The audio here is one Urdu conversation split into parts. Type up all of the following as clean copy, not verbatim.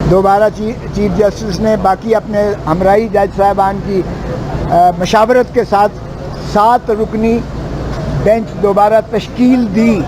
دوبارہ چیف جسٹس نے باقی اپنے ہمراہی جج صاحبان کی مشاورت کے ساتھ 7 رکنی بینچ دوبارہ تشکیل دی.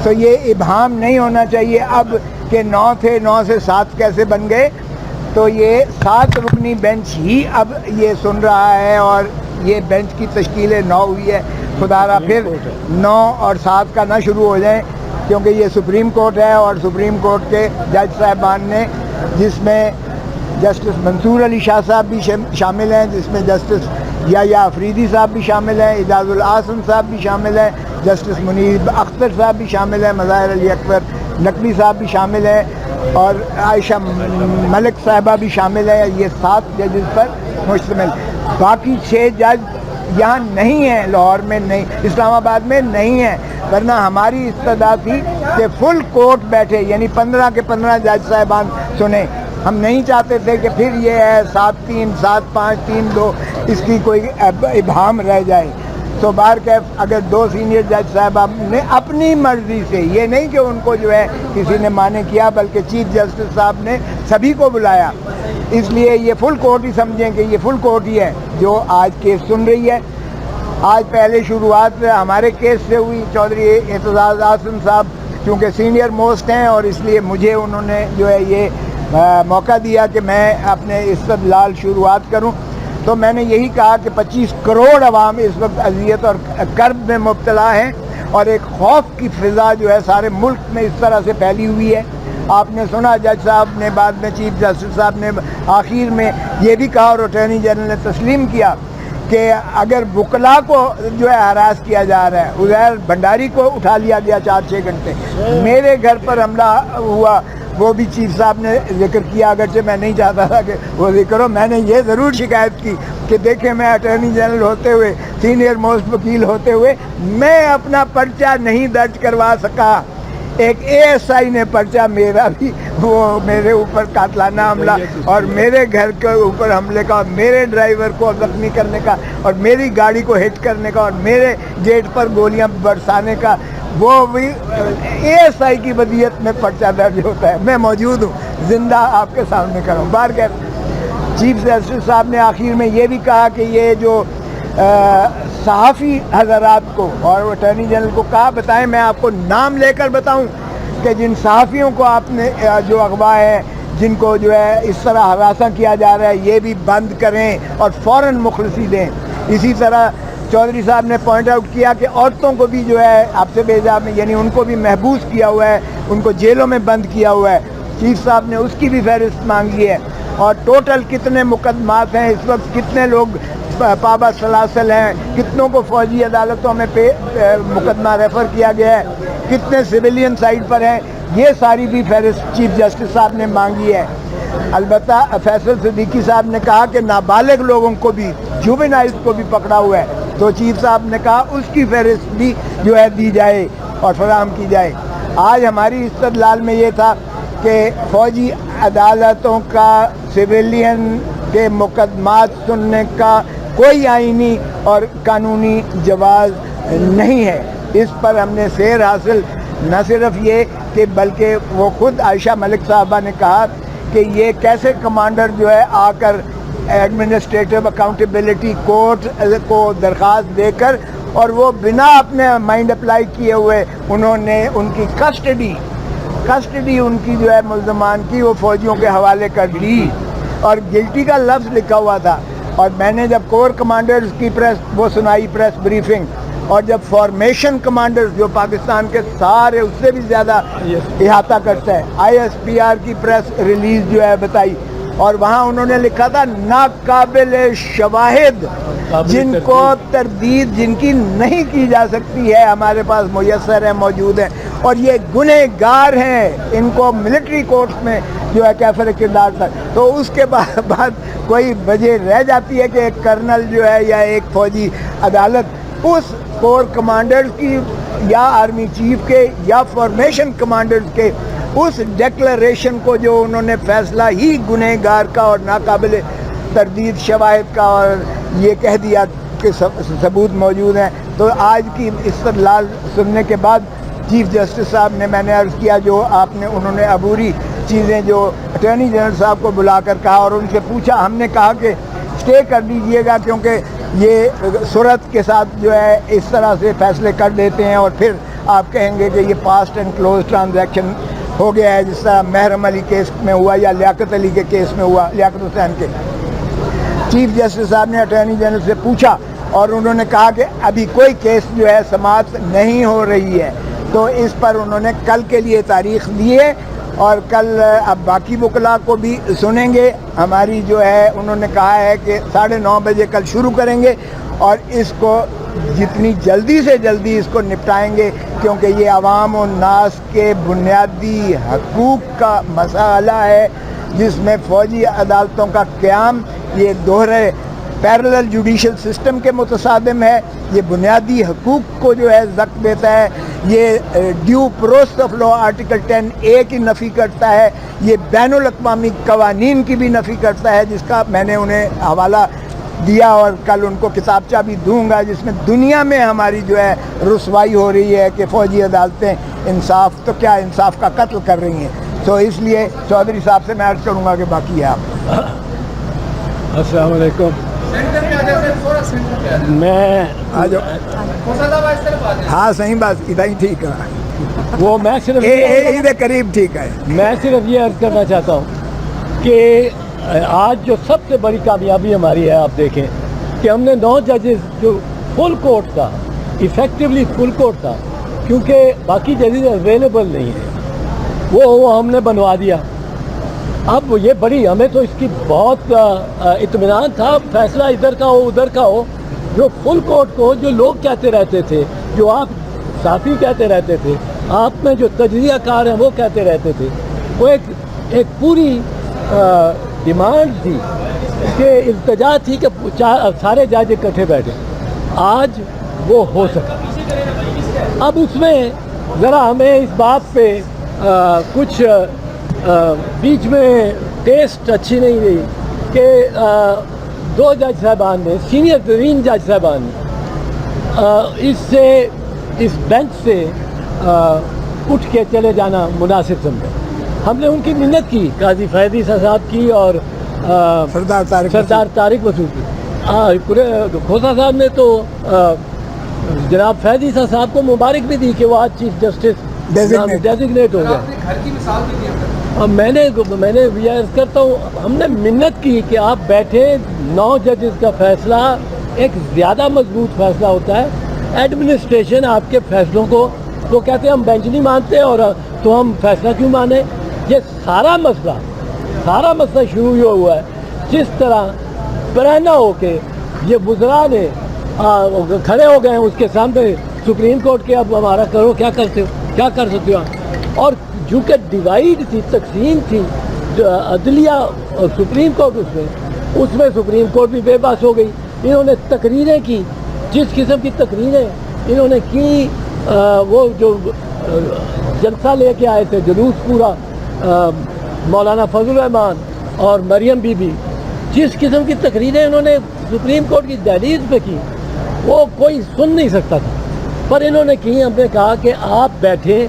تو یہ ابہام نہیں ہونا چاہیے اب کہ 9 تھے 9 سے 7 کیسے بن گئے. تو یہ 7 رکنی بینچ ہی اب یہ سن رہا ہے اور یہ بینچ کی تشکیل 9 ہوئی ہے. خدا را پھر 9 اور 7 کا نہ شروع ہو جائیں کیونکہ یہ سپریم کورٹ ہے اور سپریم کورٹ کے جج صاحبان نے جس میں جسٹس منصور علی شاہ صاحب بھی شامل ہیں, جس میں جسٹس یحییٰ افریدی صاحب بھی شامل ہیں, اعجاز الحسن صاحب بھی شامل ہیں, جسٹس منیب اختر صاحب بھی شامل ہیں, مظاہر علی اکبر نقوی صاحب بھی شامل ہیں اور عائشہ ملک صاحبہ بھی شامل ہے. یہ 7 ججز پر مشتمل. باقی 6 جج یہاں نہیں ہیں, لاہور میں نہیں, اسلام آباد میں نہیں ہیں, ورنہ ہماری استدعا تھی کہ فل کورٹ بیٹھے یعنی 15 کے 15 جج صاحبان سنیں. ہم نہیں چاہتے تھے کہ پھر یہ ہے 7-3 7-5 3-2 اس کی کوئی ابہام رہ جائے. تو بہرکیف اگر 2 سینئر جج صاحبان نے اپنی مرضی سے, یہ نہیں کہ ان کو جو ہے کسی نے مانے کیا, بلکہ چیف جسٹس صاحب نے سبھی کو بلایا, اس لیے یہ فل کورٹ ہی سمجھیں کہ یہ فل کورٹ ہی ہے جو آج کیس سن رہی ہے. آج پہلے شروعات ہمارے کیس سے ہوئی. چودھری اعتزاز احسن صاحب چونکہ سینئر موسٹ ہیں اور اس لیے مجھے انہوں نے جو ہے یہ موقع دیا کہ میں اپنے استدلال شروعات کروں. تو میں نے یہی کہا کہ 25 کروڑ عوام اس وقت اذیت اور کرب میں مبتلا ہیں اور ایک خوف کی فضا جو ہے سارے ملک میں اس طرح سے پھیلی ہوئی ہے. آپ نے سنا جج صاحب نے بعد میں چیف جسٹس صاحب نے آخر میں یہ بھی کہا اور اٹارنی جنرل نے تسلیم کیا کہ اگر وکلاء کو جو ہے ہراس کیا جا رہا ہے, عزیر بھنڈاری کو اٹھا لیا گیا 4-6 گھنٹے, میرے گھر پر حملہ ہوا وہ بھی چیف صاحب نے ذکر کیا, اگرچہ میں نہیں چاہتا تھا کہ وہ ذکر ہو. میں نے یہ ضرور شکایت کی کہ دیکھیں میں اٹارنی جنرل ہوتے ہوئے, سینئر موسٹ وکیل ہوتے ہوئے میں اپنا پرچہ نہیں درج کروا سکا. ایک ASI نے پرچہ میرا بھی, وہ میرے اوپر قاتلانہ حملہ اور میرے گھر کے اوپر حملے کا اور میرے ڈرائیور کو زخمی کرنے کا اور میری گاڑی کو ہٹ کرنے کا اور میرے گیٹ پر گولیاں برسانے کا, وہ بھی ASI کی ودیت میں پرچہ درج ہوتا ہے. میں موجود ہوں, زندہ آپ کے سامنے کروں. بہرکیف چیف جسٹس صاحب نے آخر میں یہ بھی کہا کہ یہ جو صحافی حضرات کو اور اٹارنی جنرل کو کہا بتائیں, میں آپ کو نام لے کر بتاؤں کہ جن صحافیوں کو آپ نے جو اغوا ہے, جن کو جو ہے اس طرح ہراساں کیا جا رہا ہے, یہ بھی بند کریں اور فوراً مخلصی دیں. اسی طرح چودھری صاحب نے پوائنٹ آؤٹ کیا کہ عورتوں کو بھی جو ہے آپ سے بھیجا میں, یعنی ان کو بھی محبوس کیا ہوا ہے, ان کو جیلوں میں بند کیا ہوا ہے. چیف صاحب نے اس کی بھی فہرست مانگی ہے اور ٹوٹل کتنے مقدمات ہیں اس وقت, کتنے لوگ پابا سلاسل ہیں, کتنوں کو فوجی عدالتوں میں مقدمہ ریفر کیا گیا ہے, کتنے سویلین سائڈ پر ہیں, یہ ساری بھی فہرست چیف جسٹس صاحب نے مانگی ہے. البتہ فیصل صدیقی صاحب نے کہا کہ نابالغ لوگوں کو بھی, جووینائلز کو بھی پکڑا ہوا ہے, تو چیف صاحب نے کہا اس کی فہرست بھی جو ہے دی جائے اور فراہم کی جائے. آج ہماری استدلال میں یہ تھا کہ فوجی عدالتوں کا سویلین کے مقدمات سننے کا کوئی آئینی اور قانونی جواز نہیں ہے. اس پر ہم نے سیر حاصل, نہ صرف یہ کہ بلکہ وہ خود عائشہ ملک صاحبہ نے کہا کہ یہ کیسے کمانڈر جو ہے آ کر ایڈمنسٹریٹو اکاؤنٹیبلٹی کورٹ کو درخواست دے کر اور وہ بنا اپنے مائنڈ اپلائی کیے ہوئے انہوں نے ان کی کسٹڈی ان کی جو ہے ملزمان کی وہ فوجیوں کے حوالے کر دی اور گلٹی کا لفظ لکھا ہوا تھا. اور میں نے جب کور کمانڈرز کی وہ سنائی پریس بریفنگ, اور جب فارمیشن کمانڈرز جو پاکستان کے سارے اس سے بھی زیادہ احاطہ کرتا ہے, ISPR کی پریس ریلیز جو ہے بتائی, اور وہاں انہوں نے لکھا تھا ناقابل شواہد, جن کو تردید جن کی نہیں کی جا سکتی ہے, ہمارے پاس میسر ہیں, موجود ہیں, اور یہ گنہگار ہیں, ان کو ملٹری کورٹس میں جو ہے کیفر کردار تھا. تو اس کے بعد کوئی وجہ رہ جاتی ہے کہ ایک کرنل جو ہے یا ایک فوجی عدالت اس کور کمانڈرز کی یا آرمی چیف کے یا فارمیشن کمانڈرز کے اس ڈیکلریشن کو جو انہوں نے فیصلہ ہی گنہگار کا اور ناقابل تردید شواہد کا اور یہ کہہ دیا کہ ثبوت موجود ہیں. تو آج کی استدلال سننے کے بعد چیف جسٹس صاحب نے, میں نے عرض کیا جو انہوں نے عبوری چیزیں جو اٹارنی جنرل صاحب کو بلا کر کہا اور ان سے پوچھا. ہم نے کہا کہ اسٹے کر دیجئے گا کیونکہ یہ صورت کے ساتھ جو ہے اس طرح سے فیصلے کر دیتے ہیں اور پھر آپ کہیں گے کہ یہ پاسٹ اینڈ کلوز ٹرانزیکشن ہو گیا ہے، جس طرح محرم علی کیس میں ہوا یا لیاقت علی کے کیس میں ہوا، لیاقت حسین کے. چیف جسٹس صاحب نے اٹارنی جنرل سے پوچھا اور انہوں نے کہا کہ ابھی کوئی کیس جو ہے سماعت نہیں ہو رہی ہے، تو اس پر انہوں نے کل کے لیے تاریخ دی ہے اور کل اب باقی وکلاء کو بھی سنیں گے. ہماری جو ہے انہوں نے کہا ہے کہ 9:30 بجے کل شروع کریں گے اور اس کو جتنی جلدی سے جلدی اس کو نپٹائیں گے کیونکہ یہ عوام و ناس کے بنیادی حقوق کا مسئلہ ہے جس میں فوجی عدالتوں کا قیام یہ دوہرے پیرلل جوڈیشل سسٹم کے متصادم ہے. یہ بنیادی حقوق کو جو ہے زخم دیتا ہے، یہ due process of law article 10A کی نفی کرتا ہے، یہ بین الاقوامی قوانین کی بھی نفی کرتا ہے جس کا میں نے انہیں حوالہ دیا اور کل ان کو کتابچہ بھی دوں گا جس میں دنیا میں ہماری جو ہے رسوائی ہو رہی ہے کہ فوجی عدالتیں انصاف تو کیا انصاف کا قتل کر رہی ہیں. تو اس لیے چودھری صاحب سے میں عرض کروں گا کہ باقی ہے آپ. السلام علیکم. میں ہاں صحیح بات ادھر ہی ٹھیک ہے، وہ میں صرف ادھر قریب ٹھیک ہے. میں صرف یہ عرض کرنا چاہتا ہوں کہ آج جو سب سے بڑی کامیابی ہماری ہے، آپ دیکھیں کہ ہم نے 9 ججز جو فل کورٹ تھا، ایفیکٹولی فل کورٹ تھا کیونکہ باقی ججز اویلیبل نہیں ہیں، وہ ہم نے بنوا دیا. اب یہ بڑی ہمیں تو اس کی بہت اطمینان تھا، فیصلہ ادھر کا ہو ادھر کا ہو. جو فل کورٹ کو جو لوگ کہتے رہتے تھے، جو آپ صحافی کہتے رہتے تھے، آپ میں جو تجزیہ کار ہیں وہ کہتے رہتے تھے، وہ ایک پوری ڈیمانڈ تھی کہ التجا تھی کہ سارے جج اکٹھے بیٹھے. آج وہ ہو سکا. اب اس میں ذرا ہمیں اس بات پہ کچھ بیچ میں ٹیسٹ اچھی نہیں رہی کہ 2 جج صاحبان نے، سینئر ترین جج صاحبان نے اس بینچ سے اٹھ کے چلے جانا مناسب سمجھا. ہم نے ان کی منت کی، قاضی فیض عیسیٰ صاحب کی اور سردار طارق مسعود کی. کھوسہ صاحب نے تو جناب فیض عیسیٰ صاحب کو مبارک بھی دی کہ وہ آج چیف جسٹس ڈیزگنیٹ ہو گیا. اور میں نے یہ عرض کرتا ہوں، ہم نے منت کی کہ آپ بیٹھے. 9 ججز کا فیصلہ ایک زیادہ مضبوط فیصلہ ہوتا ہے. ایڈمنسٹریشن آپ کے فیصلوں کو وہ کہتے ہیں ہم بینچ نہیں مانتے اور تو ہم فیصلہ کیوں مانیں. یہ سارا مسئلہ شروع یہ ہوا ہے جس طرح برہنہ ہو کے یہ وزراء نے کھڑے ہو گئے ہیں اس کے سامنے سپریم کورٹ کے، اب ہمارا کرو، کیا کر سکتے ہو. اور چونکہ ڈیوائیڈ تھی، تقسیم تھی عدلیہ اور سپریم کورٹ، اس میں سپریم کورٹ بھی بے بس ہو گئی. انہوں نے تقریریں کی، جس قسم کی تقریریں انہوں نے کی، وہ جو جلسہ لے کے آئے تھے، جلوس پورا مولانا فضل الرحمان اور مریم بی بی، جس قسم کی تقریریں انہوں نے سپریم کورٹ کی دہلیز پہ کی وہ کوئی سن نہیں سکتا تھا، پر انہوں نے کی. ہم نے کہا کہ آپ بیٹھے،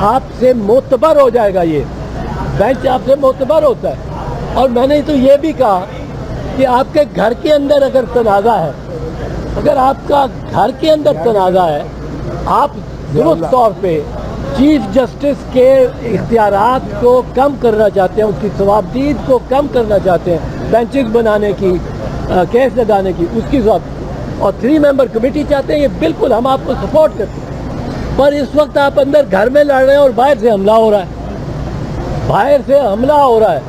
آپ سے معتبر ہو جائے گا، یہ بینچ آپ سے معتبر ہوتا ہے. اور میں نے تو یہ بھی کہا کہ آپ کے گھر کے اندر اگر تنازع ہے، اگر آپ کا گھر کے اندر تنازع ہے، آپ درست طور پہ چیف جسٹس کے اختیارات کو کم کرنا چاہتے ہیں، اس کی ثوابدید کو کم کرنا چاہتے ہیں، بینچز بنانے کی، کیس لگانے کی، اس کی ضابط اور 3 ممبر کمیٹی چاہتے ہیں، یہ بالکل ہم آپ کو سپورٹ کرتے ہیں. پر اس وقت آپ اندر گھر میں لڑ رہے ہیں اور باہر سے حملہ ہو رہا ہے،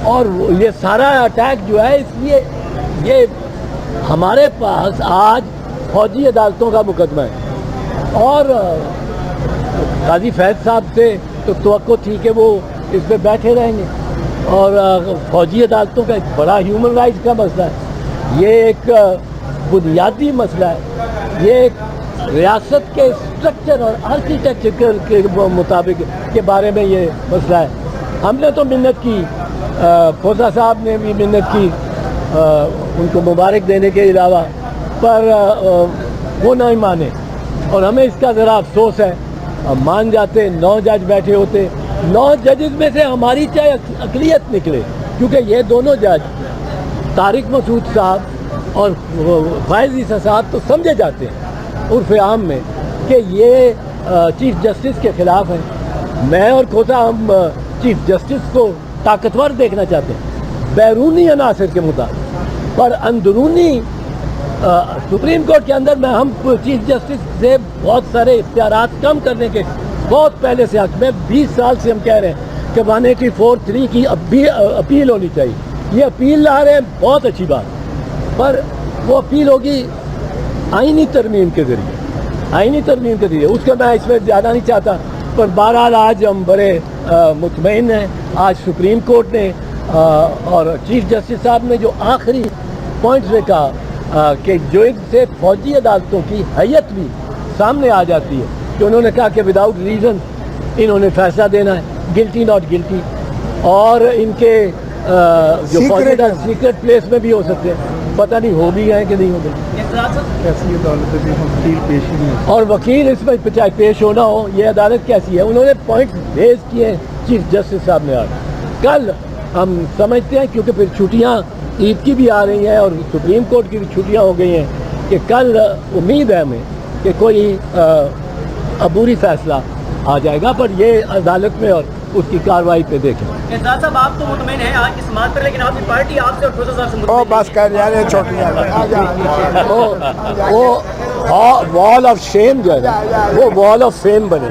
اور یہ سارا اٹیک جو ہے، اس لیے یہ ہمارے پاس آج فوجی عدالتوں کا مقدمہ ہے. اور قاضی فیض صاحب سے تو توقع تھی کہ وہ اس پہ بیٹھے رہیں گے، اور فوجی عدالتوں کا ایک بڑا ہیومن رائٹس کا مسئلہ ہے، یہ ایک بنیادی مسئلہ ہے، یہ ایک ریاست کے اسٹرکچر اور آرکیٹیکچر کے مطابق کے بارے میں یہ مسئلہ ہے. ہم نے تو منت کی، کھوسہ صاحب نے بھی منت کی ان کو مبارک دینے کے علاوہ، پر وہ نہیں مانے، اور ہمیں اس کا ذرا افسوس ہے. مان جاتے، 9 جج بیٹھے ہوتے 9 ججز میں سے ہماری چاہے اقلیت نکلے، کیونکہ یہ دونوں جج طارق مسعود صاحب اور فائز عیسیٰ صاحب تو سمجھے جاتے ہیں عرف عام میں کہ یہ چیف جسٹس کے خلاف ہیں. میں اور کھوسا ہم چیف جسٹس کو طاقتور دیکھنا چاہتے ہیں بیرونی عناصر کے مطابق، پر اندرونی سپریم کورٹ کے اندر میں ہم چیف جسٹس سے بہت سارے اختیارات کم کرنے کے بہت پہلے سے حق میں 20 سال سے ہم کہہ رہے ہیں کہ 184(3) کی اب بھی اپیل ہونی چاہیے. یہ اپیل لا رہے ہیں، بہت اچھی بات، پر وہ اپیل ہوگی آئینی ترمیم کے ذریعے. اس کا میں اس میں زیادہ نہیں چاہتا، پر بہرحال آج ہم بڑے مطمئن ہیں. آج سپریم کورٹ نے اور چیف جسٹس صاحب نے جو آخری پوائنٹس میں کہا کہ جو ان سے فوجی عدالتوں کی حیت بھی سامنے آ جاتی ہے، کہ انہوں نے کہا کہ وداؤٹ ریزن انہوں نے فیصلہ دینا ہے، گلٹی ناٹ گلٹی، اور ان کے جو فوجی سیکرٹ پلیس میں بھی ہو سکتے ہیں، پتہ نہیں ہو بھی گئے کہ نہیں ہو گئے. اور وکیل اس میں چاہے پیش ہونا ہو، یہ عدالت کیسی ہے. انہوں نے پوائنٹ ریز کیے ہیں چیف جسٹس صاحب نے. آج کل ہم سمجھتے ہیں کیونکہ پھر چھٹیاں عید کی بھی آ رہی ہیں اور سپریم کورٹ کی بھی چھٹیاں ہو گئی ہیں، کہ کل امید ہے ہمیں کہ کوئی عبوری فیصلہ آ جائے گا. پر یہ عدالت میں اور اس کی کارروائی پہ دیکھیں. اعتراض صاحب آپ تو مطمئن ہیں آج کی سماعت پر، لیکن آپ کی پارٹی آپ سے اور کھوسا صاحب سے او مطمئن بس کر یار چھوٹیاں وہ وال آف شیم جو ہے نا، وہ وال آف فیم بنے.